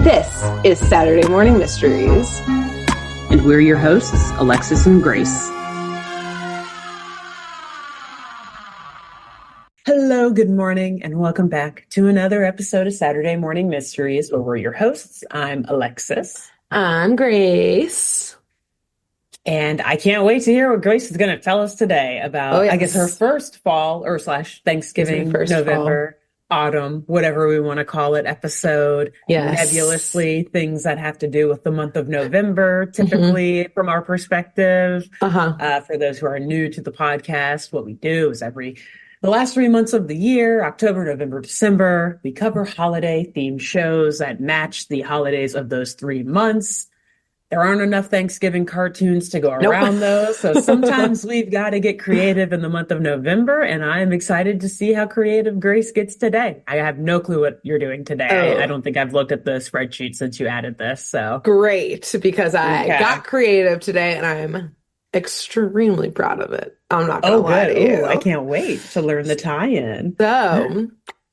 This is Saturday Morning Mysteries. And we're your hosts, Alexis and Grace. Hello, good morning, and welcome back to another episode of Saturday Morning Mysteries, where we're your hosts. I'm Alexis. I'm Grace. And I can't wait to hear what Grace is going to tell us today about, I guess, her first fall or / Thanksgiving, November, autumn, whatever we want to call it, episode. Yes. Nebulously, things that have to do with the month of November, typically from our perspective. For those who are new to the podcast, what we do is the last 3 months of the year, October, November, December, we cover holiday-themed shows that match the holidays of those 3 months. There aren't enough Thanksgiving cartoons to go around those, so sometimes we've got to get creative in the month of November, and I am excited to see how creative Grace gets today. I have no clue what you're doing today. I don't think I've looked at the spreadsheet since you added this, so. Great, because I got creative today, and I'm extremely proud of it. I'm not going to lie to you. I can't wait to learn the tie-in. So,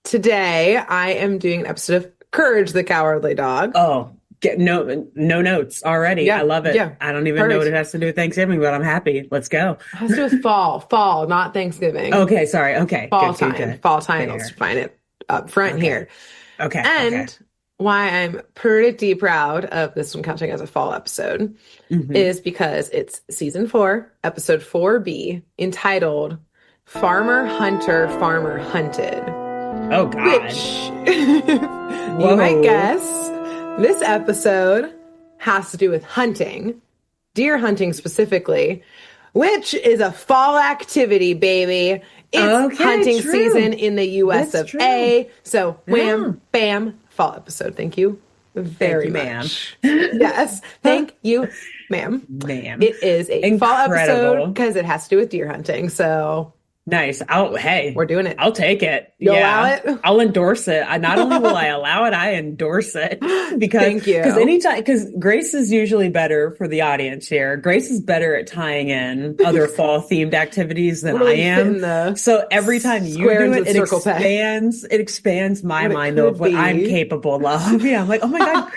today I am doing an episode of Courage the Cowardly Dog. No notes already. Yeah, I love it. Yeah, I don't even know what it has to do with Thanksgiving, but I'm happy. Let's go. It has to do with fall, not Thanksgiving. Okay, sorry. Okay. Fall time. Let's find it up front here. Okay. And why I'm pretty proud of this one counting as a fall episode is because it's season 4, episode 4B, entitled Farmer Hunter, Farmer Hunted. Oh, God. Which, you might guess, this episode has to do with hunting, deer hunting specifically, which is a fall activity, baby. It's hunting season in the US of A. So wham, bam, fall episode. Thank you very much. Yes. Thank you, ma'am. It is a fall episode because it has to do with deer hunting. So nice. We're doing it. I'll take it. You'll allow it? I'll endorse it. Not only will I allow it, I endorse it. Thank you. Because Grace is usually better for the audience here. Grace is better at tying in other fall themed activities than I am. So every time you do it, it expands my mind of what I'm capable of. Yeah. I'm like, oh my God.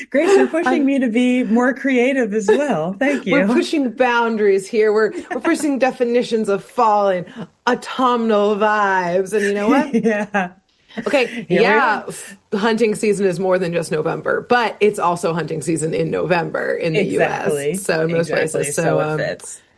Grace, you're pushing me to be more creative as well. Thank you. We're pushing boundaries here. We're pushing definitions of fall and autumnal vibes. And you know what? Yeah. Okay. Hunting season is more than just November, but it's also hunting season in November in the U.S. So in most places. So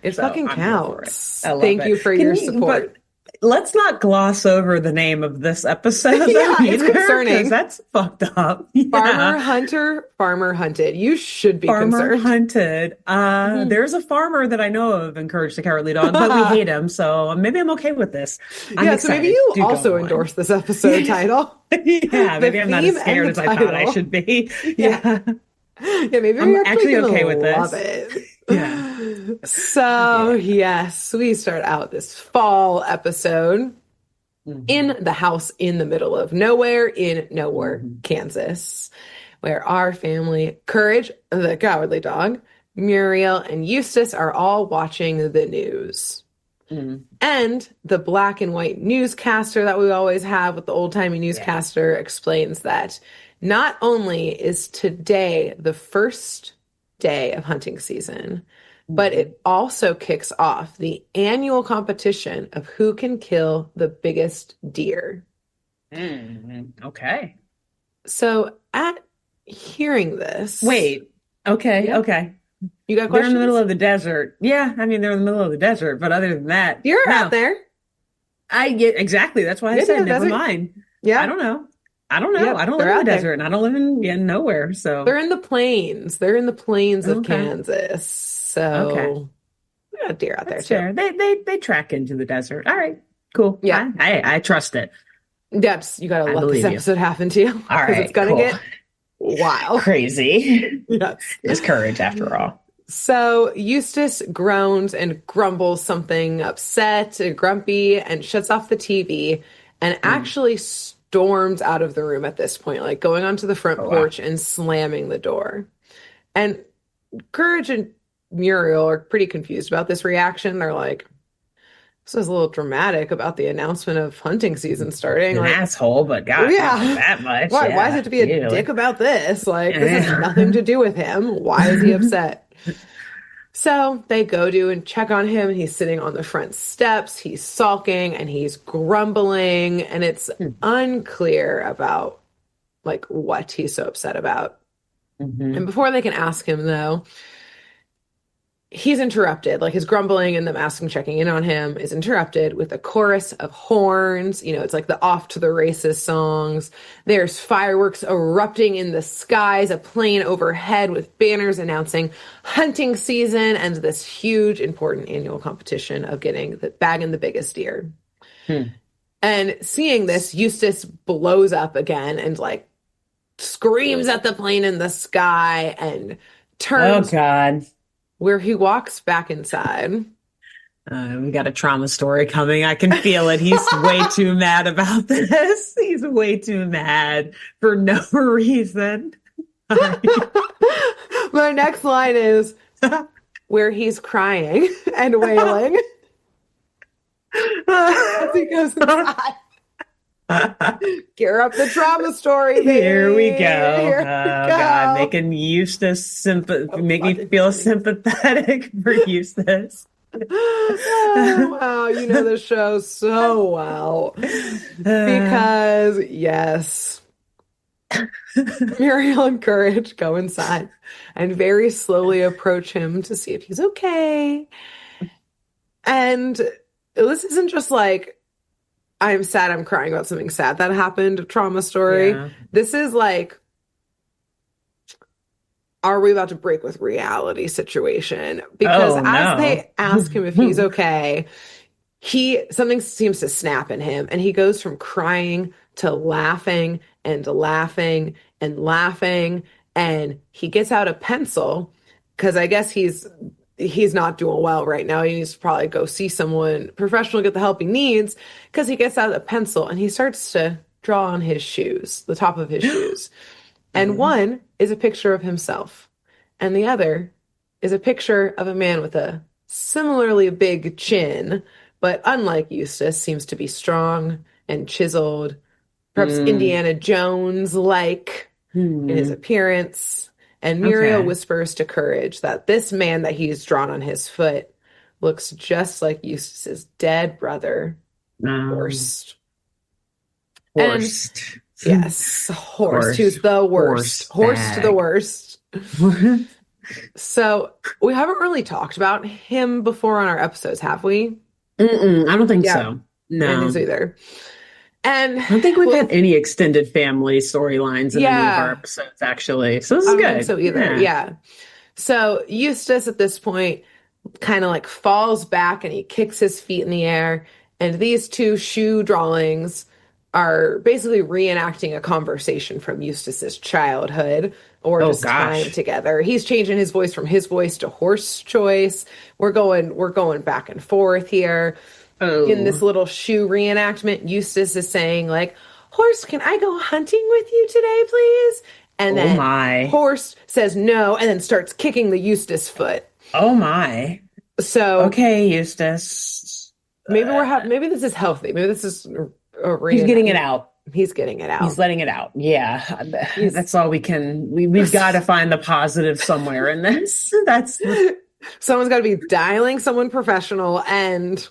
it fucking counts. Thank you for your support. Let's not gloss over the name of this episode. It's concerning. That's fucked up. Farmer Hunter, Farmer Hunted. You should be Farmer concerned. Hunted. There's a farmer that I know of in Courage the Cowardly Dog, but we hate him, so maybe I'm okay with this. So maybe you also endorse this episode title. Maybe I'm not as scared as I thought I should be. Maybe I'm you're actually okay with love this. It. So, yes, we start out this fall episode in the house in the middle of nowhere in Kansas, where our family, Courage, the Cowardly Dog, Muriel, and Eustace are all watching the news. And the black and white newscaster that we always have with the old-timey newscaster explains that not only is today the first day of hunting season, but it also kicks off the annual competition of who can kill the biggest deer. Okay. So at hearing this... Wait. Okay. You got questions? They're in the middle of the desert. Yeah, I mean, they're in the middle of the desert, but other than that... You're out there. Exactly. That's why I said never mind. Yeah. I don't know. I don't live in the desert, and I don't live in nowhere, so... They're in the plains. They're in the plains of Kansas. So, we got deer out there, too. They track into the desert. All right, cool. Yeah. I trust it. Debs, you got to let this episode happen to you. All right, it's going to get wild. Crazy. Yes. It's Courage, after all. So, Eustace groans and grumbles something upset and grumpy and shuts off the TV and actually storms out of the room at this point, like going onto the front porch and slamming the door. And Courage and Muriel are pretty confused about this reaction. They're like, this was a little dramatic about the announcement of hunting season starting. An Like, asshole, but God, not yeah, that much. why Yeah, does it have to be a really. dick about this? Like, this has nothing to do with him. Why is he upset? So they go to and check on him. He's sitting on the front steps. He's sulking and he's grumbling, and it's unclear about like what he's so upset about. And before they can ask him, though, he's interrupted. Like his grumbling and them asking, checking in on him is interrupted with a chorus of horns. You know, it's like the Off to the Races songs. There's fireworks erupting in the skies, a plane overhead with banners announcing hunting season and this huge, important annual competition of getting the bagging the biggest deer. And seeing this, Eustace blows up again and like screams at the plane in the sky and turns. Oh God. Where he walks back inside. We got a trauma story coming. I can feel it. He's way too mad about this. He's way too mad for no reason. My next line is where he's crying and wailing as he goes inside. Gear up the trauma story, baby. Here we go. Here Oh we go. God, making Eustace make me feel sympathetic for Eustace. Oh, wow, you know the show so well. Because, yes, Muriel and Courage go inside and very slowly approach him to see if he's okay. And this isn't just like, I'm sad, I'm crying about something sad that happened, trauma story. Yeah. This is like, are we about to break with reality situation? Because as they ask him if he's okay, something seems to snap in him, and he goes from crying to laughing and laughing and laughing, and he gets out a pencil because I guess he's not doing well right now. He needs to probably go see someone professional, get the help he needs, because he gets out a pencil and he starts to draw on his shoes, the top of his shoes. And one is a picture of himself, and the other is a picture of a man with a similarly big chin, but unlike Eustace, seems to be strong and chiseled, perhaps Indiana Jones-like in his appearance. And Muriel whispers to Courage that this man that he's drawn on his foot looks just like Eustace's dead brother, Horst. Horst. And, yes, Horst, who's the worst. Horst the worst. So we haven't really talked about him before on our episodes, have we? I don't think so. No. I don't think so either. And I don't think we've had any extended family storylines in any of our episodes, actually. So this is I don't good. think so either. Yeah. So Eustace at this point kind of like falls back and he kicks his feet in the air. And these two shoe drawings are basically reenacting a conversation from Eustace's childhood or just time together. He's changing his voice from his voice to horse choice. We're going back and forth here. In this little shoe reenactment, Eustace is saying like, Horse, can I go hunting with you today, please? And then Horse says no and then starts kicking the Eustace foot. Oh my. So okay, Eustace. Maybe maybe this is healthy. Maybe this is he's getting it out. He's getting it out. He's letting it out. Yeah. That's all we can. We've got to find the positive somewhere in this. Someone's got to be dialing someone professional and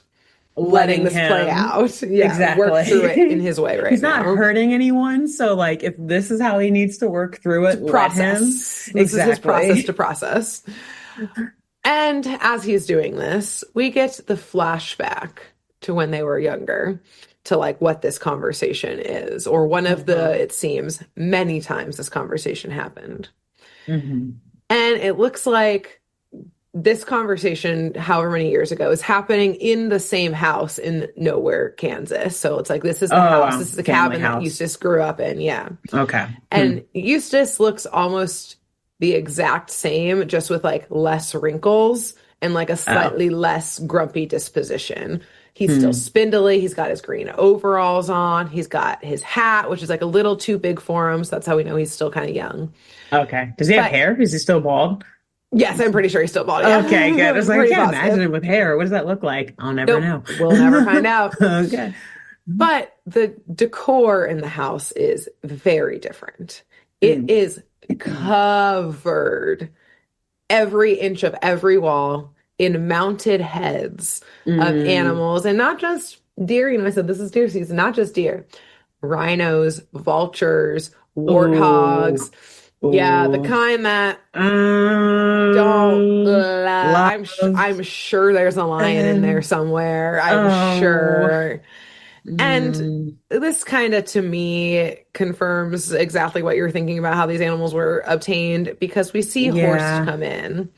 letting this play out. Yeah, exactly. Work through it in his way right now. He's not hurting anyone. So like if this is how he needs to work through it, process. This is his process to process. And as he's doing this, we get the flashback to when they were younger, to like what this conversation is, or one of it seems many times this conversation happened. And it looks like this conversation, however many years ago, is happening in the same house in Nowhere, Kansas. So it's like, this is the house. This is the cabin that Eustace grew up in. Yeah. Okay. And Eustace looks almost the exact same, just with like less wrinkles and like a slightly less grumpy disposition. He's still spindly. He's got his green overalls on. He's got his hat, which is like a little too big for him. So that's how we know he's still kind of young. Okay. Does he have hair? Is he still bald? Yes, I'm pretty sure he's still bald. Yeah. Okay, good. I was like, I Pretty can't positive. imagine him with hair. What does that look like? I'll never know. We'll never find out. Okay. But the decor in the house is very different. It is covered every inch of every wall in mounted heads of animals, and not just deer. I said this is deer season, not just deer. Rhinos, vultures, warthogs. Ooh. Yeah, the kind that don't I'm sure there's a lion in there somewhere. I'm sure. And this kind of, to me, confirms exactly what you're thinking about how these animals were obtained, because we see Horst come in.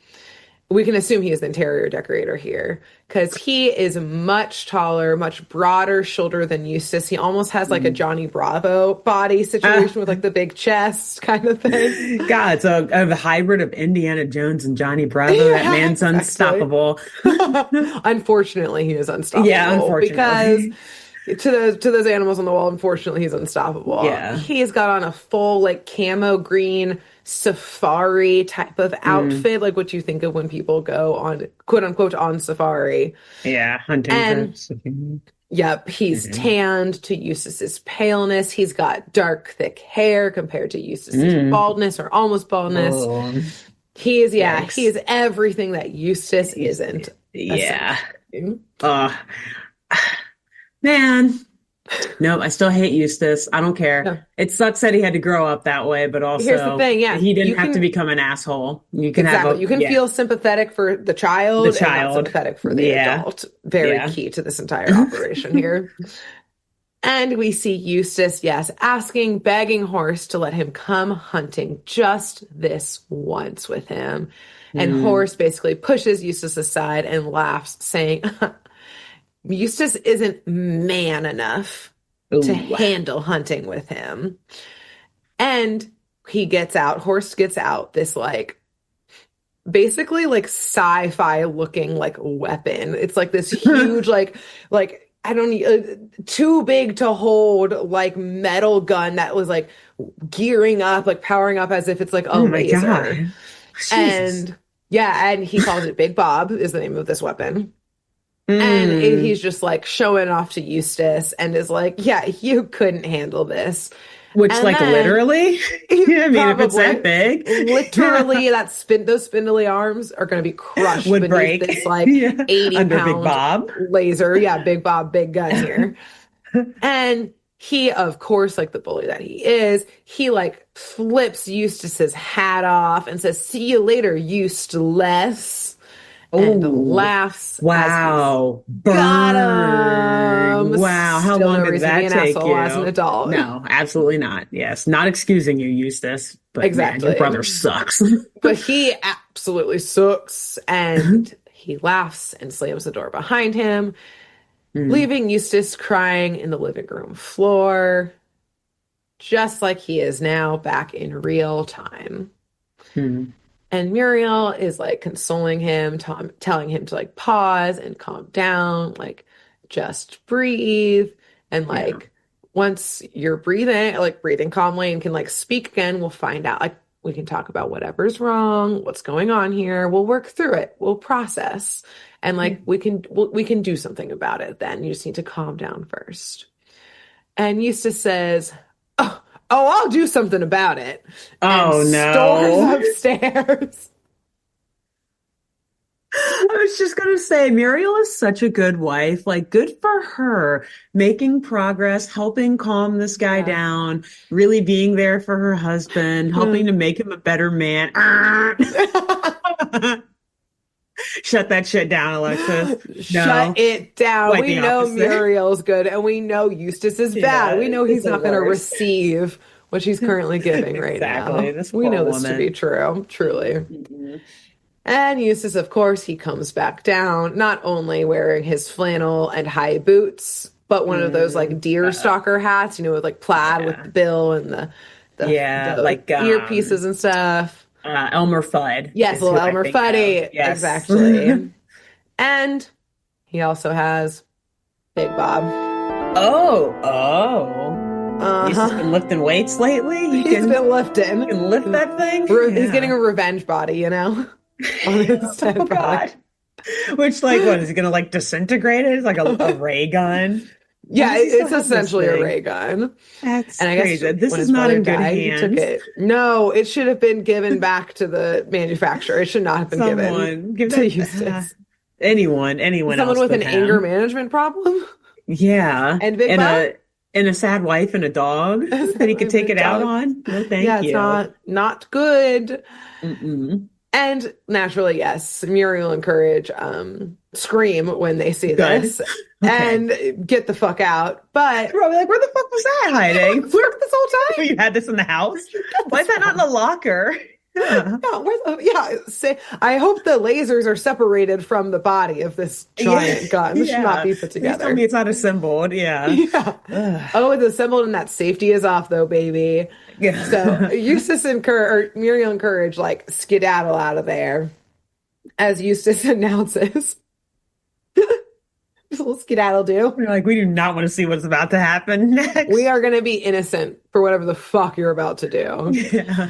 We can assume he is the interior decorator here, because he is much taller, much broader shoulder than Eustace. He almost has like a Johnny Bravo body situation with like the big chest kind of thing. God, so a hybrid of Indiana Jones and Johnny Bravo. That man's unstoppable. Unfortunately, he is unstoppable. Yeah, unfortunately. Because to those animals on the wall, unfortunately, he's unstoppable. Yeah. He's got on a full like camo green safari type of outfit, like what you think of when people go on, quote unquote, on safari. Yeah, hunting trips. Yep, he's tanned to Eustace's paleness. He's got dark, thick hair compared to Eustace's baldness or almost baldness. Oh. He is, he is everything that Eustace isn't. Yeah. Man. No, I still hate Eustace. I don't care. No. It sucks that he had to grow up that way, but also here's the thing, he didn't have to become an asshole. You can you can feel sympathetic for the child, and not sympathetic for the adult. Very key to this entire operation here. And we see Eustace, asking, begging Horst to let him come hunting just this once with him. And Horst basically pushes Eustace aside and laughs, saying, Eustace isn't man enough to handle hunting with him. And Horst gets out this like, basically like sci-fi looking like weapon. It's like this huge, like, I don't need, too big to hold, like metal gun that was like gearing up, like powering up as if it's like a laser. God. And and he calls it Big Bob is the name of this weapon. And he's just like showing off to Eustace and is like, you couldn't handle this. Which, and like, literally? I mean, if it's that big. Literally, those spindly arms are going to be crushed beneath break. This, like, 80-pound Big Bob. laser. Yeah, Big Bob, big gun here. And he, of course, like the bully that he is, he, like, flips Eustace's hat off and says, see you later, Eustace. And laughs. Wow. Got him. Wow. How long did that take you? As an adult. No, absolutely not. Yes. Not excusing you, Eustace. But exactly. Man, your brother sucks. But he absolutely sucks. And he laughs and slams the door behind him, leaving Eustace crying in the living room floor, just like he is now back in real time. And Muriel is like consoling him, telling him to like pause and calm down, like just breathe. And like once you're breathing calmly and can like speak again, we'll find out, like we can talk about whatever's wrong, what's going on here. We'll work through it. We'll process. And like we can do something about it then. You just need to calm down first. And Eustace says, Oh, I'll do something about it. Oh, and no. Storms upstairs. I was just going to say, Muriel is such a good wife. Like, good for her. Making progress, helping calm this guy down, really being there for her husband, helping to make him a better man. Shut that shit down, Alexis. Shut it down. We know Muriel's good, and we know Eustace is bad. We know he's not going to receive what she's currently giving right now. We know this to be true, truly. And Eustace, of course, he comes back down, not only wearing his flannel and high boots, but one of those like deer stalker hats, with like plaid with the bill and the like earpieces and stuff. Elmer Fudd. Yes, little Elmer Fuddy. Yes. Exactly. And he also has Big Bob. He's just been lifting weights lately? He's been lifting. He can lift that thing? He's getting a revenge body, on his dead Oh brother. God. Which, like, what is he gonna like disintegrate it? It's like a ray gun. Why Yeah, does he still it's have this essentially a thing? ray gun. That's And I guess crazy. This when is his not brother in good died, he took hands. it. No, it should have been given back to the manufacturer. It should not have been given Someone give to that Eustace. anyone Someone else with but an anger him. management problem Yeah. and Big And Bob. a sad wife and a dog that he could With take a it out dog. on. No, Yeah, thank it's you. not good. Mm-mm. And naturally, yes, Muriel and Courage scream when they see Good. this Okay. and get the fuck out. But Probably like, where the fuck was that hiding? fuck this whole time. You had this in the house? Got Why this is that not in from? the locker? Yeah. Say, I hope the lasers are separated from the body of this Yeah. giant gun. This should not Yeah. be put Please tell me together. it's not assembled. Yeah. Yeah. Ugh. Oh, it's assembled and that safety is off though, baby. So Yeah. Eustace and Muriel and Courage like skedaddle out of there as Eustace announces. Just a little skedaddle do. We're like, we do not want to see what's about to happen We next. are going to be innocent for whatever the fuck you're about to do. Yeah.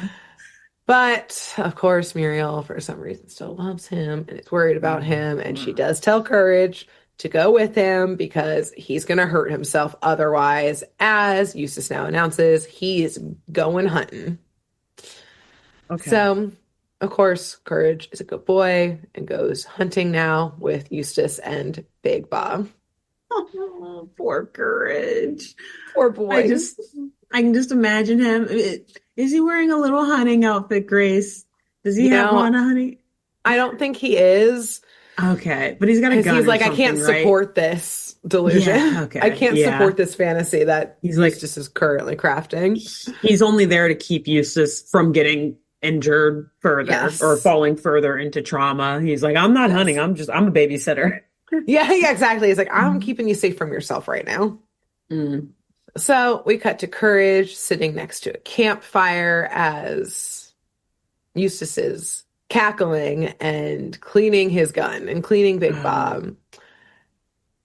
But of course, Muriel, for some reason, still loves him and is worried about him. And she does tell Courage to go with him because he's going to hurt himself otherwise. As Eustace now announces, he is going hunting. Okay. So, of course, Courage is a good boy and goes hunting now with Eustace and Big Bob. Oh, poor Courage. Poor boy. I can just imagine him. Is he wearing a little hunting outfit, Grace? Does he have on a hunting? I don't think he is. Okay, but he's got a Because gun he's or like, I something, can't right? support this delusion. Yeah, okay. I can't Yeah. support this fantasy that He's like- Eustace is currently crafting. He's only there to keep Eustace from getting injured further Yes. or falling further into trauma. He's like, I'm not hunting. I'm a babysitter. Yeah, exactly. He's like, I'm keeping you safe from yourself right now. Mm. So we cut to Courage sitting next to a campfire as Eustace is cackling and cleaning his gun and cleaning Big Bob.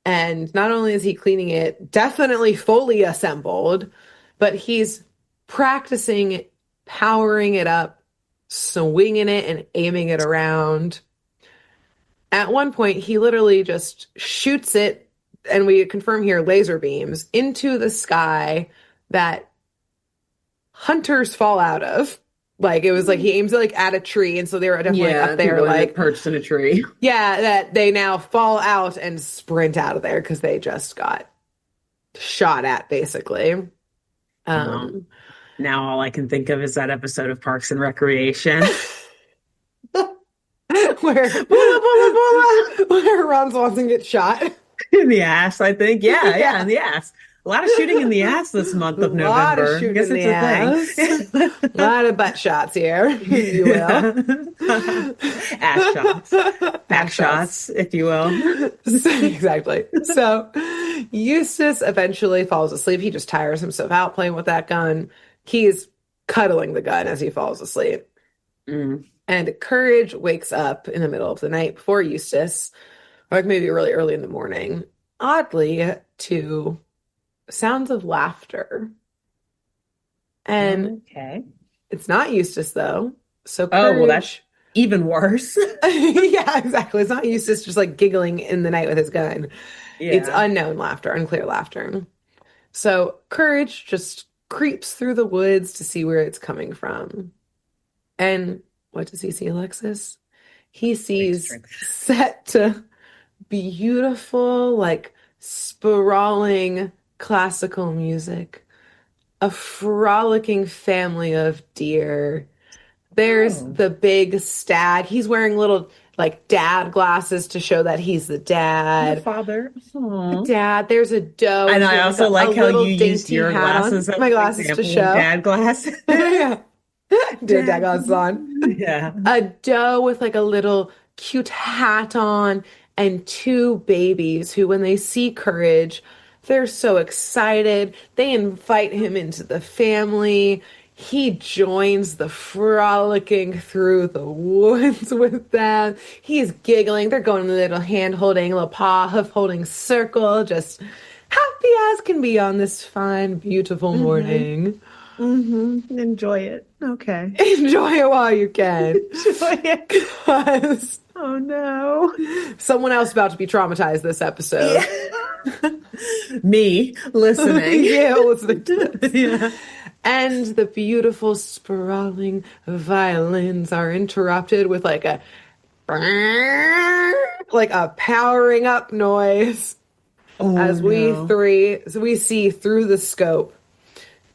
And not only is he cleaning it, definitely fully assembled, but he's practicing powering it up, swinging it and aiming it around. At one point, he literally just shoots it, and we confirm here laser beams, into the sky that hunters fall out of. Like, it was like he aims it like at a tree, and so they were definitely up there, people end like up perched in a tree. yeah, that they now fall out and sprint out of there because they just got shot at, basically. Now all I can think of is that episode of Parks and Recreation. where Ron Swanson gets shot. In the ass, I think. Yeah, in the ass. A lot of shooting in the ass this month of November. A lot of shooting Guess in it's the a thing. ass. A lot of butt shots here, if you will. Ass shots. Back shots, if you will. Exactly. So Eustace eventually falls asleep. He just tires himself out playing with that gun. He's cuddling the gun as he falls asleep. Mm. And Courage wakes up in the middle of the night before Eustace, or like maybe really early in the morning, oddly, to sounds of laughter. And okay. It's not Eustace, though. So Courage... Oh, well, that's Courage... even worse. Yeah, exactly. It's not Eustace just like giggling in the night with his gun. Yeah. It's unknown laughter, unclear laughter. So Courage just creeps through the woods to see where it's coming from. And what does he see, Alexis? He sees set to beautiful, like sprawling classical music, a frolicking family of deer. There's the big stag. He's wearing little like dad glasses to show that he's the dad. The father. Dad, there's a doe. And I also like how you used your glasses. My glasses to show. Dad glasses. Yeah. Dad glasses on. Yeah. A doe with like a little cute hat on and two babies who, when they see Courage, they're so excited. They invite him into the family. He joins the frolicking through the woods with them. He's giggling. They're going a little hand holding, a little paw hoof holding circle, just happy as can be on this fine, beautiful morning. Enjoy it. Okay. Enjoy it while you can. Enjoy it. Because Oh no. someone else about to be traumatized this episode. Yeah. Me listening. Yeah, listening to this. Yeah. And the beautiful sprawling violins are interrupted with like a powering up noise as we see through the scope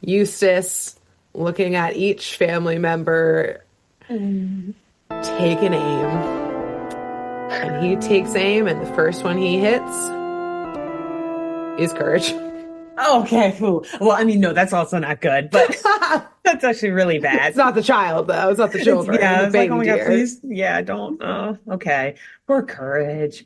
Eustace looking at each family member take an aim. And he takes aim, and the first one he hits is Courage. Okay, cool. Well, I mean, no, that's also not good, but that's actually really bad. It's not the child, though. It's not the children. Yeah, the it's baby like, oh my deer. God, please. Yeah, don't. Oh, okay. Poor Courage.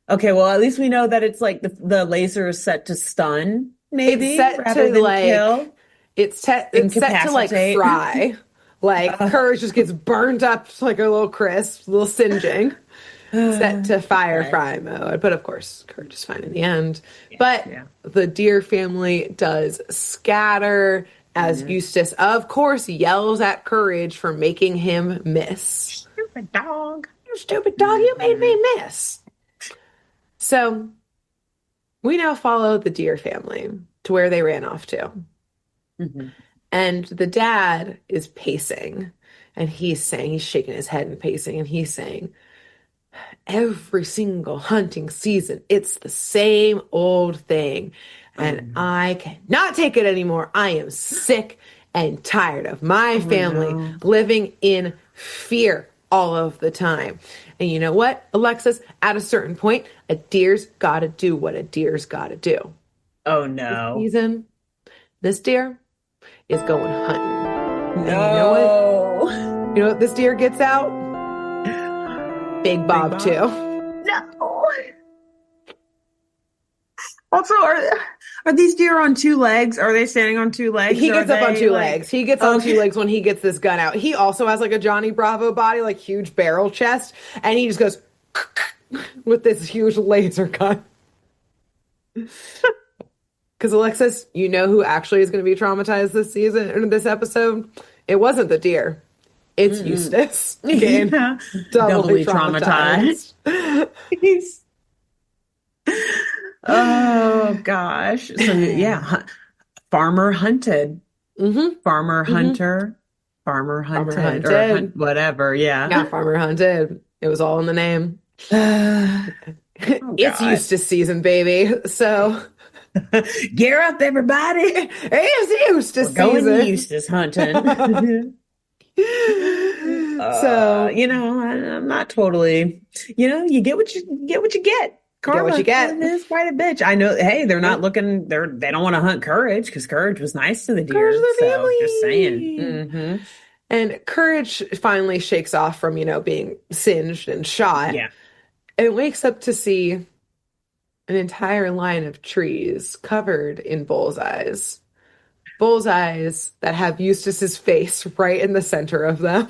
Okay, well, at least we know that it's like the laser is set to stun, maybe, It's set rather to than like kill. it's set to like fry. Like Courage just gets burned up like a little crisp, a little singeing. Set to fry mode. But of course, Courage is fine in the end. But the deer family does scatter as Eustace, of course, yells at Courage for making him miss. Stupid dog. You stupid dog, you made me miss. So we now follow the deer family to where they ran off to. And the dad is pacing, and he's shaking his head and pacing, and he's saying, every single hunting season, it's the same old thing. And I cannot take it anymore. I am sick and tired of my family living in fear all of the time. And you know what, Alexis? At a certain point, a deer's got to do what a deer's got to do. Oh, no. This season, this deer is going hunting. No. And you know what this deer gets out? Big Bob, too. No. Also, are these deer on two legs? Are they standing on two legs? He gets up on two legs. He gets on two legs when he gets this gun out. He also has like a Johnny Bravo body, like huge barrel chest, and he just goes with this huge laser gun. Because Alexis, you know who actually is going to be traumatized this season or this episode? It wasn't the deer. It's Eustace. Again, doubly traumatized. Oh gosh. So yeah, farmer hunted. Farmer hunter. Farmer hunted. Or whatever. Yeah, farmer hunted. It was all in the name. It's Eustace season, baby. So gear up, everybody. It's Eustace season. Going to Eustace hunting. So I'm not totally. You get what you get. Karma, get what you get. Is quite a bitch. I know. Hey, they're not looking. They don't want to hunt Courage because Courage was nice to the deer. Courage the family. Just saying. And Courage finally shakes off from being singed and shot. Yeah, and wakes up to see an entire line of trees covered in bullseyes. Bullseyes that have Eustace's face right in the center of them.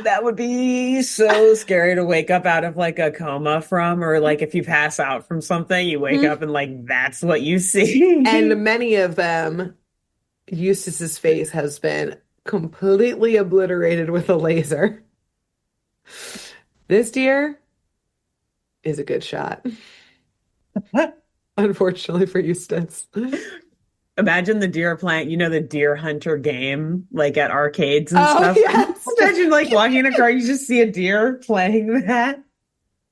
That would be so scary to wake up out of like a coma from, or like if you pass out from something, you wake up and like that's what you see. And many of them, Eustace's face has been completely obliterated with a laser. This deer is a good shot. Unfortunately for Eustace. Imagine the deer playing, the deer hunter game, like at arcades and stuff. Yes. Imagine like walking in a car, you just see a deer playing that.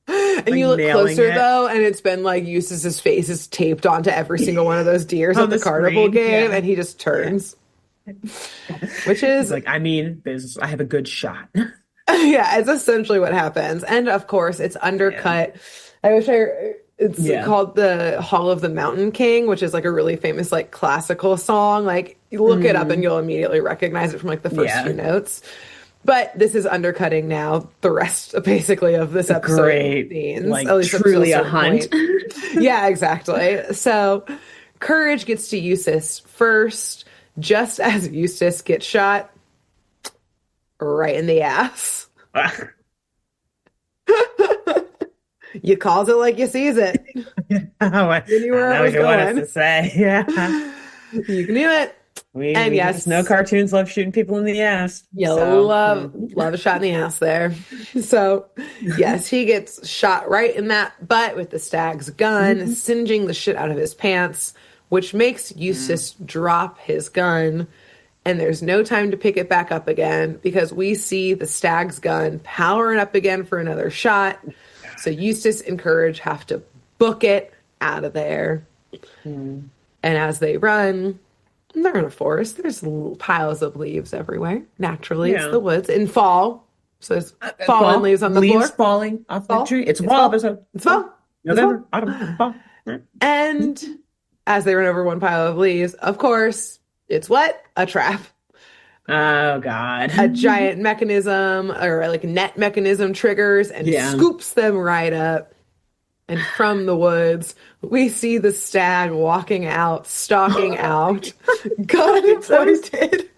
And you look closer though, and it's been like Eustace's face is taped onto every single one of those deers at the carnival game, and he just turns. Which is like, I have a good shot. Yeah, it's essentially what happens. And of course, it's undercut. It's called the Hall of the Mountain King, which is like a really famous like classical song. Like you look it up and you'll immediately recognize it from like the first few notes. But this is undercutting now the rest basically of this episode. Great. Scenes, like at least truly a hunt. Yeah, exactly. So Courage gets to Eustace first, just as Eustace gets shot right in the ass. You calls it like you sees it. You knew where I was going. To say. Yeah. You knew it. And We yes, just know cartoons love shooting people in the ass. you So, love a shot in the ass there. So, yes, he gets shot right in that butt with the stag's gun, mhm. singeing the shit out of his pants, which makes Eustace drop his gun. And there's no time to pick it back up again because we see the stag's gun powering up again for another shot. So Eustace and Courage have to book it out of there. Mm. And as they run, they're in a forest. There's piles of leaves everywhere. Naturally, it's Yeah. the woods. In fall, so there's fallen Fall, leaves on the leaves floor. falling off the Fall. tree. It's a It's fall fall. episode. It's fall. It's November, fall. autumn, fall. Yeah. And as they run over one pile of leaves, of course, it's what? A trap. Oh God. A giant mechanism or like net mechanism triggers and Yeah. scoops them right up. And from the woods, we see the stag walking out, stalking out, gun pointed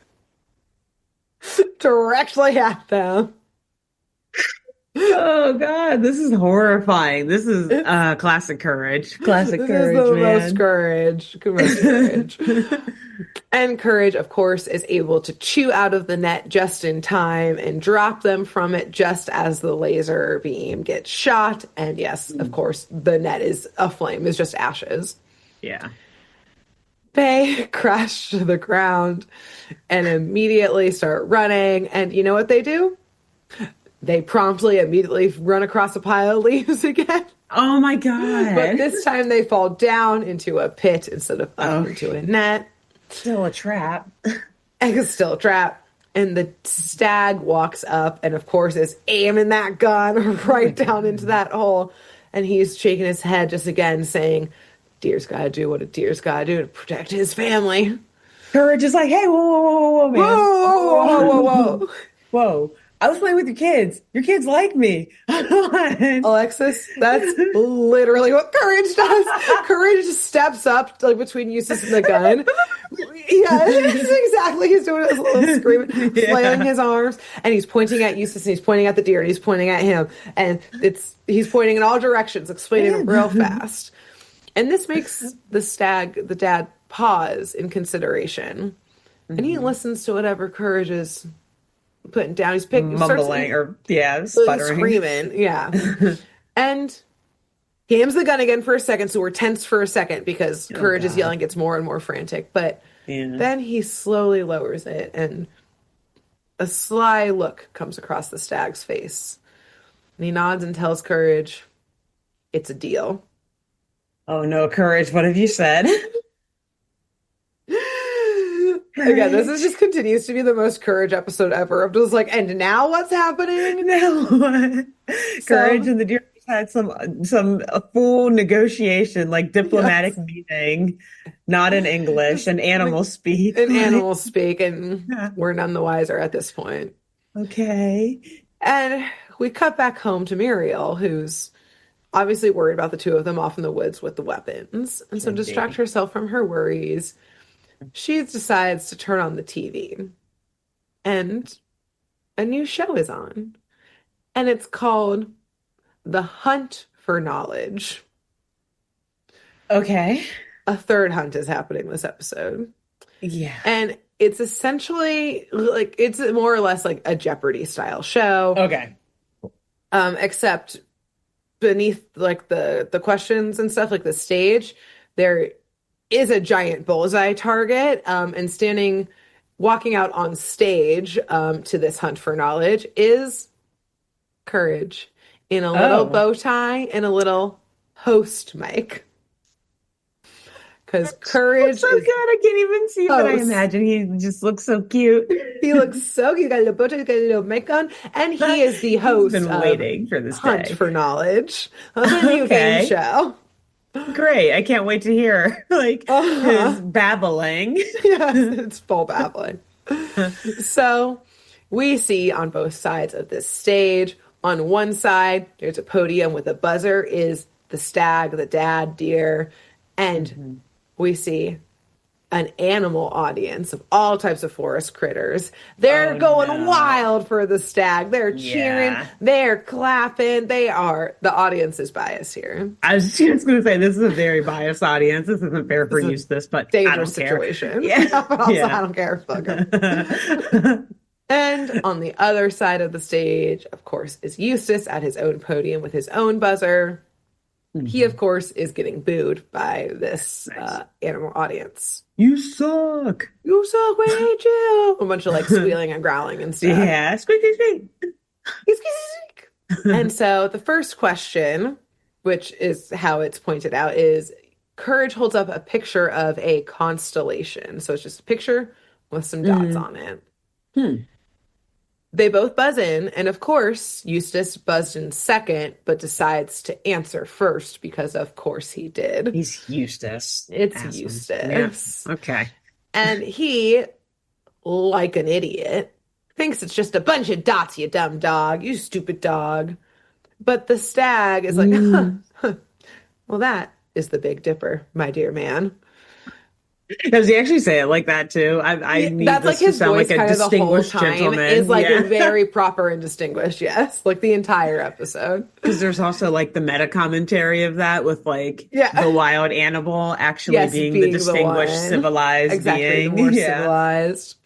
directly at them. Oh God, this is horrifying. This is It's, classic courage. Classic this is courage, the most man. courage. Most courage. And Courage, of course, is able to chew out of the net just in time and drop them from it just as the laser beam gets shot. And yes, of course, the net is aflame, is just ashes. Yeah. They crash to the ground and immediately start running. And you know what they do? They promptly, immediately run across a pile of leaves again. Oh my But God. this time they fall down into a pit instead of up into a net. Still a trap. And it's still a trap. And the stag walks up and, of course, is aiming that gun right down into that hole. And he's shaking his head just again, saying, deer's gotta do what a deer's gotta do to protect his family. Courage is like, hey, whoa, whoa, whoa, whoa, man. Whoa, whoa, whoa, whoa, whoa. Whoa. I was playing with your kids. Your kids like me. Alexis, that's literally what Courage does. Courage steps up like between Eustace and the gun. Yeah, that's exactly. He's doing his little screaming, flailing his arms, and he's pointing at Eustace, and he's pointing at the deer, and he's pointing at him, and he's pointing in all directions, explaining real fast. And this makes the dad, pause in consideration, and he listens to whatever Courage is putting down. He's mumbling sputtering, screaming, yeah. And he aims the gun again for a second, so we're tense for a second because Courage is yelling, gets more and more frantic. But then he slowly lowers it, and a sly look comes across the stag's face. And he nods and tells Courage, it's a deal. Oh no, Courage, what have you said? Again, this is just continues to be the most Courage episode ever. I'm just like, and now what's happening? Now what? Courage and the deer had some a full negotiation, like diplomatic meeting, not in English, in animal speak. In animal speak, and we're none the wiser at this point. Okay. And we cut back home to Muriel, who's obviously worried about the two of them off in the woods with the weapons. And so to distract herself from her worries, she decides to turn on the TV. And a new show is on. And it's called The Hunt for Knowledge. Okay. A third hunt is happening this episode. Yeah. And it's essentially like, it's more or less like a Jeopardy style show. Okay. Except beneath like the questions and stuff, like the stage, there is a giant bullseye target. And walking out on stage to this hunt for knowledge is Courage in a little bow tie and a little host mic. Because Courage so good. I can't even see, but I imagine he just looks so cute. He looks so cute. He's got a little bow tie, he's got a little mic on, and he is the host been waiting for this Hunt day. for Knowledge. That's a new game show. Great. I can't wait to hear his babbling. Yes, it's full babbling. So we see on both sides of this stage, on one side, there's a podium with a buzzer, is the stag, the dad, deer, and we see an animal audience of all types of forest critters. They're going wild for the stag. They're cheering. They're clapping. The audience is biased here. I was just going to say, this is a very biased audience. This isn't fair for Eustace, but dangerous situation. Yeah. But also, I don't care. Fuck him. And on the other side of the stage, of course, is Eustace at his own podium with his own buzzer. He, of course, is getting booed by this animal audience. You suck. You suck. We hate you. A bunch of like squealing and growling and stuff. Yeah. Squeak, squeak, squeak. And so the first question, which is how it's pointed out, is Courage holds up a picture of a constellation. So it's just a picture with some dots on it. They both buzz in, and of course, Eustace buzzed in second, but decides to answer first because, of course, he did. He's Eustace. It's Eustace. Yeah. Okay. And he, like an idiot, thinks it's just a bunch of dots, you dumb dog, you stupid dog. But the stag is like, well, that is the Big Dipper, my dear man. Does he actually say it like that too? I need that's this like his to sound voice like a kind of the whole distinguished time gentleman. is like very proper and distinguished. Yes, like the entire episode. Because there's also like the meta commentary of that with like the wild animal actually being the distinguished, civilized being. The more civilized.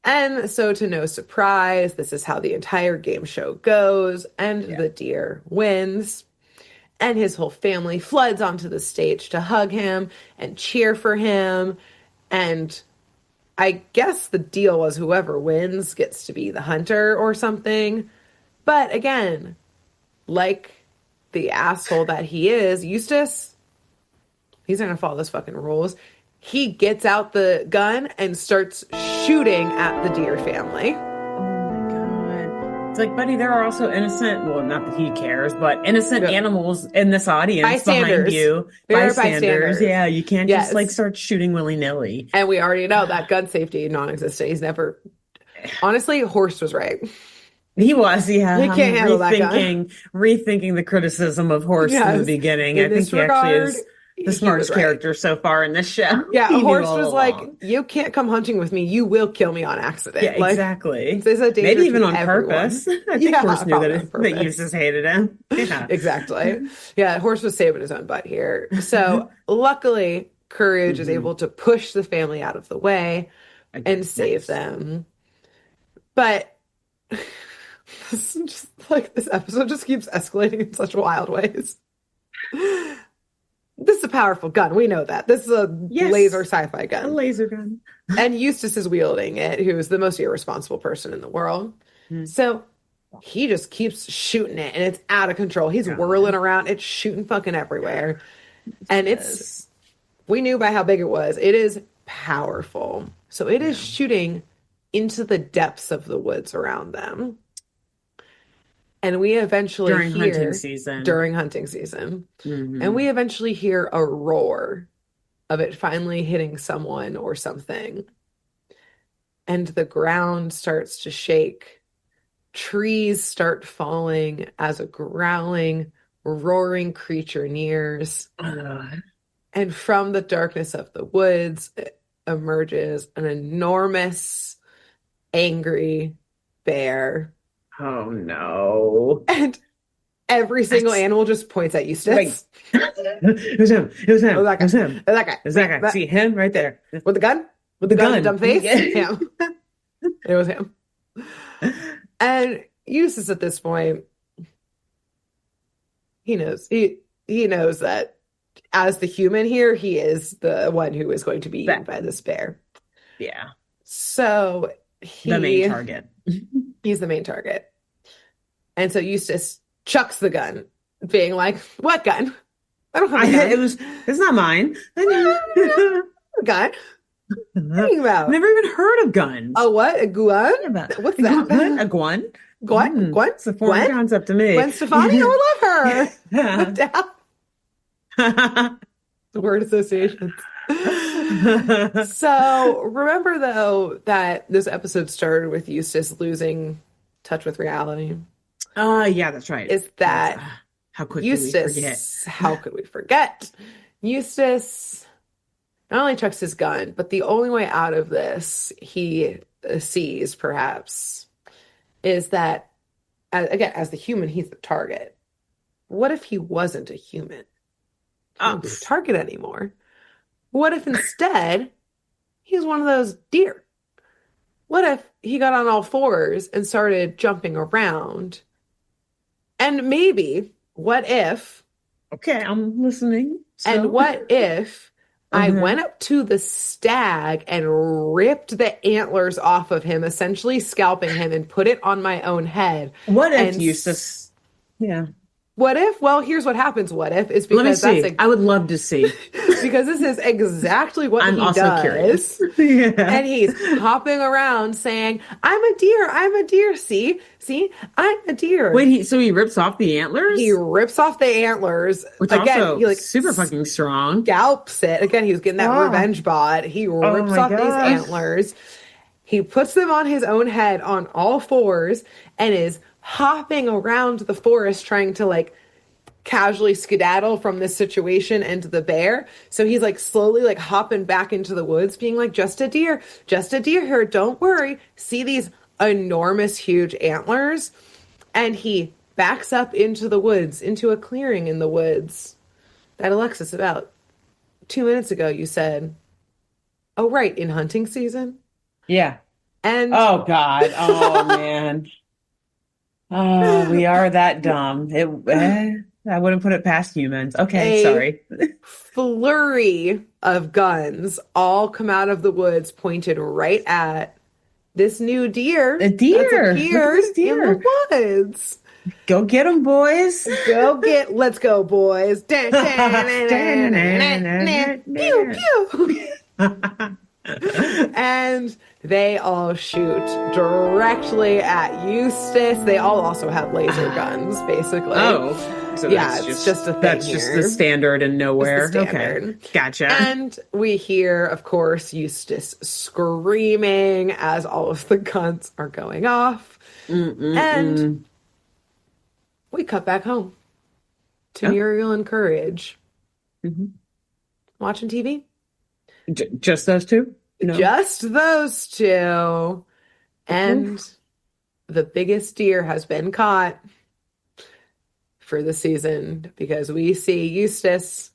And so, to no surprise, this is how the entire game show goes, and the deer wins. And his whole family floods onto the stage to hug him and cheer for him. And I guess the deal was whoever wins gets to be the hunter or something. But again, like the asshole that he is, Eustace, he's not going to follow those fucking rules. He gets out the gun and starts shooting at the deer family. It's like, buddy, there are also innocent, well, not that he cares, but innocent animals in this audience behind you. Bystanders. Yeah, you can't just like start shooting willy-nilly. And we already know that gun safety non-existent. He's never... Honestly, Horst was right. He was, yeah. He can't handle that gun. Rethinking the criticism of Horst in the beginning. I think he actually is the smartest character so far in this show. Yeah, Horst was like, you can't come hunting with me. You will kill me on accident. Yeah, exactly. There's a danger maybe even on everyone. Purpose. I think Horst knew that Eustace hated him. Yeah. Exactly. Yeah, Horst was saving his own butt here. So luckily, Courage is able to push the family out of the way and save them. But this is just like this episode just keeps escalating in such wild ways. This is a powerful gun. We know that. This is a laser sci-fi gun. A laser gun. And Eustace is wielding it, who is the most irresponsible person in the world. So he just keeps shooting it, and it's out of control. He's whirling around. It's shooting fucking everywhere. And we knew by how big it was. It is powerful. So it is shooting into the depths of the woods around them. And we eventually during hunting season. And we eventually hear a roar of it finally hitting someone or something. And the ground starts to shake. Trees start falling as a growling, roaring creature nears. And from the darkness of the woods emerges an enormous, angry bear. Oh no. And every single animal just points at Eustace. It was him. It was him. It was that guy. It was him. It was that guy. It was that guy. See him right there. With the gun? With the gun. Dumb face? Him. It was him. And Eustace at this point, he knows. He knows that as the human here, he is the one who is going to be eaten by this bear. Yeah. So the main target. He's the main target. And so Eustace chucks the gun, being like, what gun? I don't have a gun. It's not mine. I know. A gun? What are you about? I've never even heard of guns. A what? A guan? What's that? A guan? Gwen? Gwen? It's a foreign concept to me. Gwen Stefani? Oh, I love her. The word associations. So remember though that this episode started with Eustace losing touch with reality. Yeah, that's right. Is that how could Eustace? we forget? How could we forget? Eustace not only chucks his gun, but the only way out of this he sees, perhaps, is that, again, as the human, he's the target. What if he wasn't a human? He wouldn't be the target anymore. What if instead he's one of those deer? What if he got on all fours and started jumping around? And maybe, what if... Okay, I'm listening. And what if I went up to the stag and ripped the antlers off of him, essentially scalping him, and put it on my own head? What if Eustace... Yeah. What if? Well, here's what happens. What if is because Let me see. I would love to see. Because this is exactly what he also does. Curious. Yeah. And he's hopping around saying, "I'm a deer. I'm a deer. See, I'm a deer." Wait, so he rips off the antlers? He rips off the antlers. Which again, also he super fucking strong. Scalps it. Again, he was getting that revenge bod. He rips off these antlers. He puts them on his own head on all fours and is hopping around the forest trying to like casually skedaddle from this situation into the bear. So he's like slowly like hopping back into the woods being like, just a deer here. Don't worry. See these enormous, huge antlers? And he backs up into the woods, into a clearing in the woods that, Alexis, about 2 minutes ago, you said, oh, right, in hunting season. Yeah. And oh God. Oh man. Oh, we are that dumb. I wouldn't put it past humans. Okay, sorry. Flurry of guns all come out of the woods, pointed right at this new deer. A deer. That's appeared in the woods. Go get them, boys. Let's go, boys. Pew, pew. And they all shoot directly at Eustace. They all also have laser guns, basically. Oh, so yeah, it's just a thing. That's here. Just the standard and nowhere. Standard. Okay, gotcha. And we hear, of course, Eustace screaming as all of the guns are going off. And we cut back home to Muriel and Courage. Watching TV. Just those two? No. Just those two. And the biggest deer has been caught for the season, because we see Eustace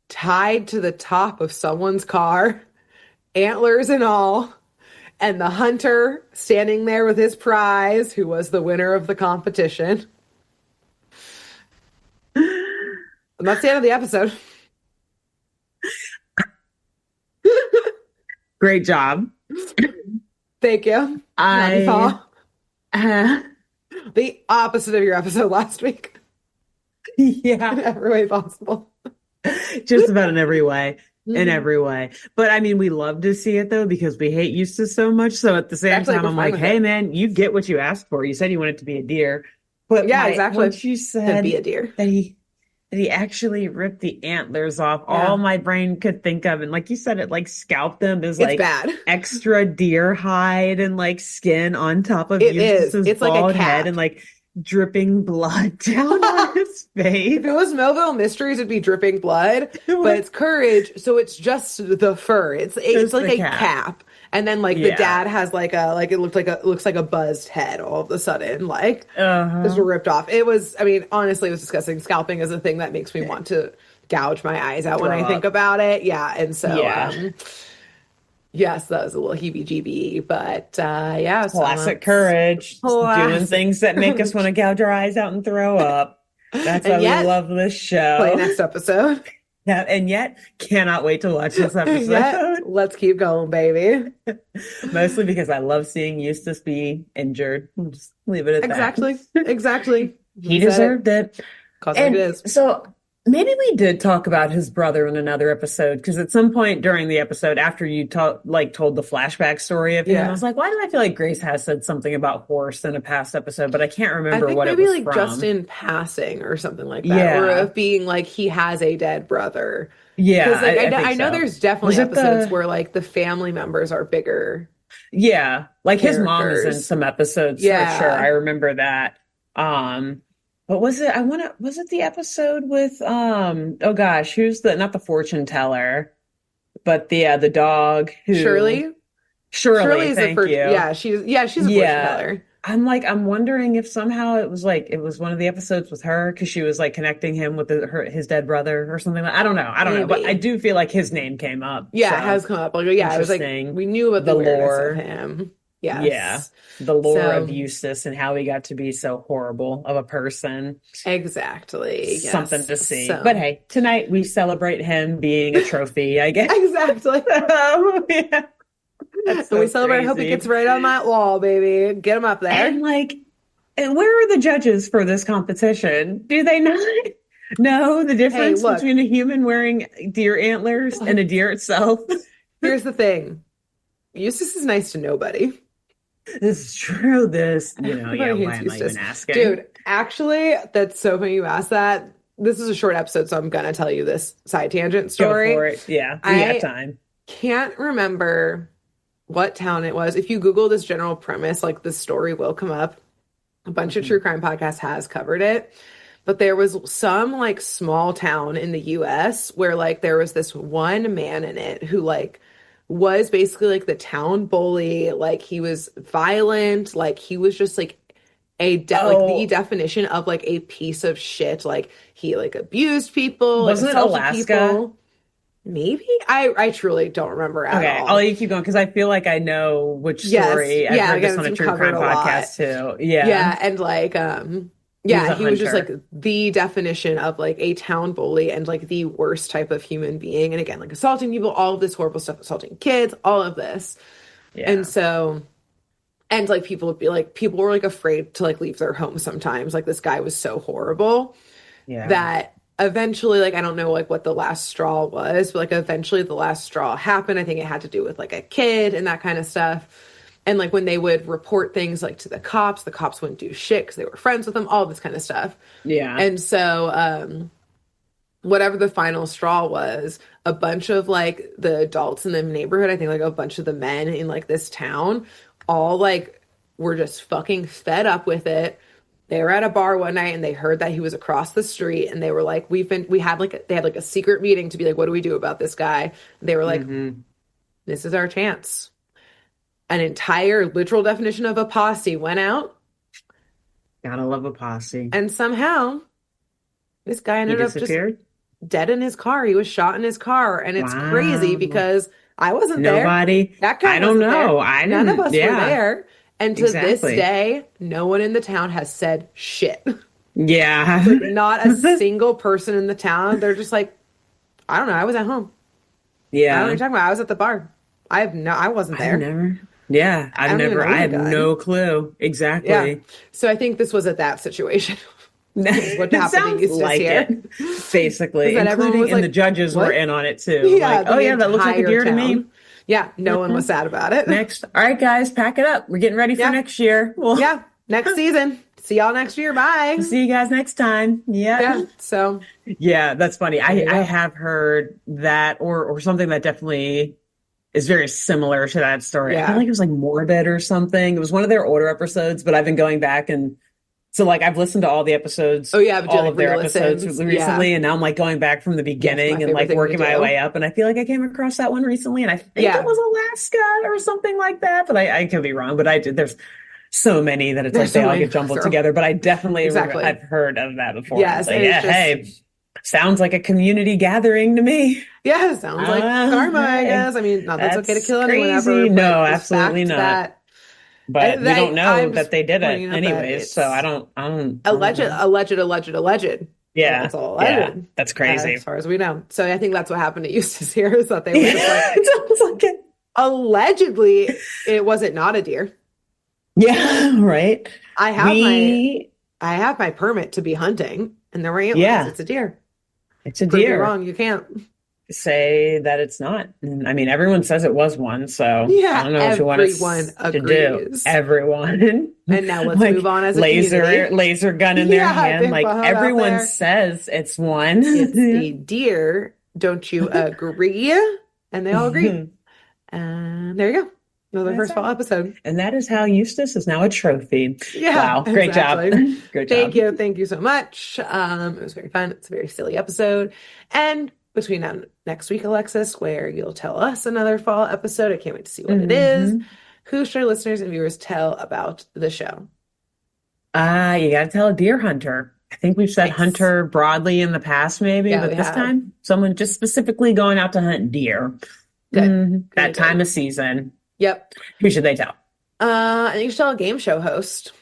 tied to the top of someone's car, antlers and all, and the hunter standing there with his prize, who was the winner of the competition. And that's the end of the episode. Great job. Thank you. The opposite of your episode last week. Yeah. In every way possible. Just about in every way. In every way. But I mean, we love to see it though, because we hate Eustace so much. So at the same time, I'm like, hey man, you get what you asked for. You said you wanted to be a deer. But yeah, exactly. Once you said to be a deer. That he actually ripped the antlers off, all my brain could think of, and like you said, it like scalped them is like bad. Extra deer hide and like skin on top of Eustace's it's bald like a head and like dripping blood down on his face. If it was Melville Mysteries, it'd be dripping blood, but it's Courage, so it's just the fur. It's like a cap. And then like the dad has like it looks like a buzzed head all of a sudden, like just ripped off. It was, I mean, honestly, it was disgusting. Scalping is a thing that makes me want to gouge my eyes out when I think about it. Yeah. And so yes, that was a little heebie-jeebie, but yeah. Classic Courage. Doing things that make us want to gouge our eyes out and throw up. That's why we love this show. Play next episode. Yeah, and yet cannot wait to watch this episode. Let's keep going, baby. Mostly because I love seeing Eustace be injured. Just leave it at that. Exactly. He deserved it. And it is. So maybe we did talk about his brother in another episode, because at some point during the episode, after you told the flashback story of him, I was like, why do I feel like Grace has said something about horse in a past episode, but I can't remember what it was maybe like from. Just in passing or something like that, or of being like he has a dead brother. Yeah, because I know there's definitely episodes where like the family members are bigger. Yeah, like his mom is in some episodes for sure. I remember that. But was it the episode with, oh gosh, who's not the fortune teller? but the dog who Shirley. Shirley, Shirley's the thank first. you. She's a fortune Yeah. teller. I'm wondering if somehow it was one of the episodes with her because she was like connecting him with his dead brother or something. I don't know. I don't know. But I Maybe. do feel like his name came up. Yeah, it So has come up. Like, yeah, I was like, interesting. we knew about the The weirdness of lore. him. Yeah. Yes. The lore of So Eustace and how he got to be so horrible of a person. exactly. Something Yes. to see. But So hey, tonight we celebrate him being a trophy, I guess. exactly. Yeah. That's And we so celebrate. I hope he crazy. gets right on that wall, baby. Get him up there. And like, and where are the judges for this competition? Do they not know the Hey, difference look, between a human wearing deer antlers and a deer itself? here's the thing. Eustace is nice to nobody. This is true. Yeah, Everybody why hates am I even Eustace. asking? Dude, actually, that's so funny you asked that. This is a short episode, so I'm gonna tell you this side tangent Go story. for it. Yeah, we have I time. can't remember what town it was. If you Google this general premise, like the story will come up. A bunch of true crime podcasts has covered it. But there was some like small town in the US where like there was this one man in it who like was basically like the town bully. Like he was violent. Like he was just like like the Oh, definition of like a piece of shit. Like he like abused people, like wasn't it assaulted Alaska? people. Maybe I truly don't remember at Okay, I'll all. let you keep going because I feel like I know which Yes. story. I've Yeah, heard again, this it's on a been true covered crime a lot. podcast too. Yeah, Yeah, and like he was yeah, a he was just like hunter. the definition of like a town bully and like the worst type of human being. And again, like assaulting people, all of this horrible stuff, assaulting kids, all of this. And Yeah, so and like people would be like people were like afraid to like leave their home sometimes. Like this guy was so horrible yeah. that eventually, like I don't know like what the last straw was, but like eventually the last straw happened. I think it had to do with like a kid and that kind of stuff. And like when they would report things like to the cops wouldn't do shit because they were friends with them, all this kind of stuff. Yeah. And so whatever the final straw was, a bunch of like the adults in the neighborhood, I think like a bunch of the men in like this town, all like were just fucking fed up with it. They were at a bar one night and they heard that he was across the street and they were like, they had like a secret meeting to be like, what do we do about this guy? And they were like, Hmm. this is our chance. An entire literal definition of a posse went out Gotta love a posse. and somehow this guy He ended up just disappeared. dead in his car. He was shot in his car. And it's crazy Wow. because I wasn't there. Nobody. That guy I don't wasn't there. know. I None of didn't. us were Yeah, there. And to this exactly. day, no one in the town has said shit. Yeah. Like, not a single person in the town. They're just like, I don't know. I was at home. I don't know what Yeah. you're talking about. I was at the bar. I wasn't I've there. never. Yeah, I don't even know I the have guy. no clue. Yeah. Exactly. So I think this was at that situation. Is what It happened to sounds Eustace like here. it, basically, That everyone including was and the like, judges were what? in on it too. Yeah, Like, oh the yeah, that looks like a entire deer to me. town. Yeah, no one was sad about it. Next. All right, guys, pack it up. We're getting ready for Yeah. next year. Well, Yeah. Next season. See y'all next year. Bye. see you guys next time. Yeah. Yeah. So Yeah, that's funny. there you I go. have heard that or something that definitely is very similar to that story. I feel Yeah. like it was like Morbid or something. It was one of their older episodes, but I've been going back and so like I've listened to all the episodes, Oh yeah, but do all like of their episodes re-listens. Yeah. recently, and now I'm like going back from the Yes, my beginning and favorite like thing to working my do. way up. And I feel like I came across that one recently, and I think it Yeah. was Alaska or something like that. But I could be wrong. But I did. There's so many that it's There's like they so all many. get jumbled together. But I definitely Exactly. I've heard of that before. Yes. So And yeah, it's just hey, sounds like a community gathering to me. yeah, sounds like karma, I Hey, guess. I mean, not that's okay to that's kill anyone crazy. ever, No, but the absolutely fact not. that But we don't know I'm that just they did it pointing out that anyways. So it's I don't alleged, know. alleged. Yeah, It's all yeah, alleged, that's crazy. as far as we know. So I think that's what happened to Eustace here is that they were Yeah, just like, it sounds like it. allegedly, it wasn't not a deer. Yeah, right. I have We, I have my permit to be hunting, and there were antlers. yeah, It's a deer. it's a Prove me deer. wrong. You can't. Say that it's not. And, I mean, everyone says it was one, so I Yeah, don't know what you want everyone us to do. agrees. Everyone. And now let's Like move on as a community. laser gun in their Yeah, hand. big Like bug out everyone there. says it's one. It's a deer. Don't you agree? And they all agreed. And there you go. Another That's first fall it. episode. And that is how Eustace is now a trophy. Yeah, Wow, great job. exactly. Great Thank job. you. Thank you so much. It was very fun. It's a very silly episode. And between now and next week, Alexis, where you'll tell us another fall episode. I can't wait to see what it is. Who should our listeners and viewers tell about the show? You got to tell a deer hunter. I think we've said hunter broadly in the past, maybe, but this time, someone just specifically going out to hunt deer. Good. That time of season. Yep. Who should they tell? I think you should tell a game show host.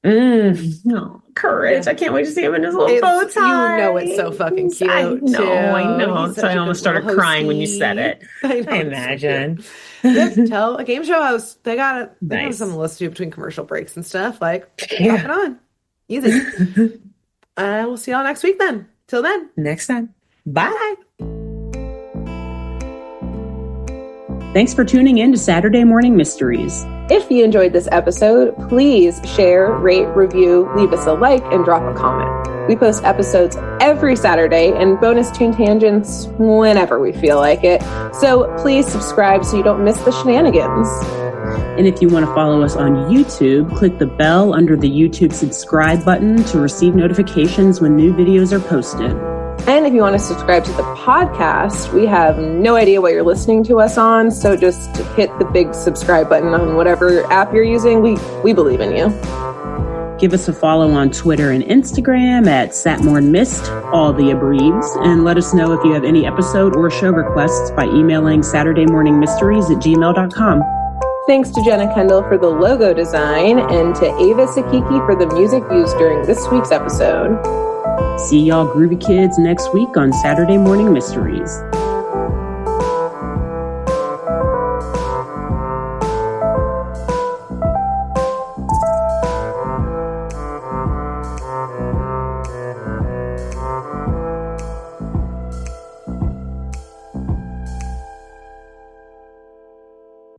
Oh, courage. Yeah. I can't wait to see him in his little bow tie. You know it's so fucking cute. I know. So I almost started crying when you said it. I imagine. Just tell a game show host. They got it. They have something to listen to between commercial breaks and stuff. Like, pop it on. Easy. We'll see y'all next week then. Till then. Next time. Bye. Thanks for tuning in to Saturday Morning Mysteries. If you enjoyed this episode, please share, rate, review, leave us a like, and drop a comment. We post episodes every Saturday and bonus tune tangents whenever we feel like it. So please subscribe so you don't miss the shenanigans. And if you want to follow us on YouTube, click the bell under the YouTube subscribe button to receive notifications when new videos are posted. And if you want to subscribe to the podcast, we have no idea what you're listening to us on, so just hit the big subscribe button on whatever app you're using. We believe in you. Give us a follow on Twitter and Instagram at SatmornMist, all the abreves, and let us know if you have any episode or show requests by emailing SaturdayMorningMysteries@gmail.com. Thanks to Jenna Kendall for the logo design and to Ava Sakiki for the music used during this week's episode. See y'all groovy kids next week on Saturday Morning Mysteries.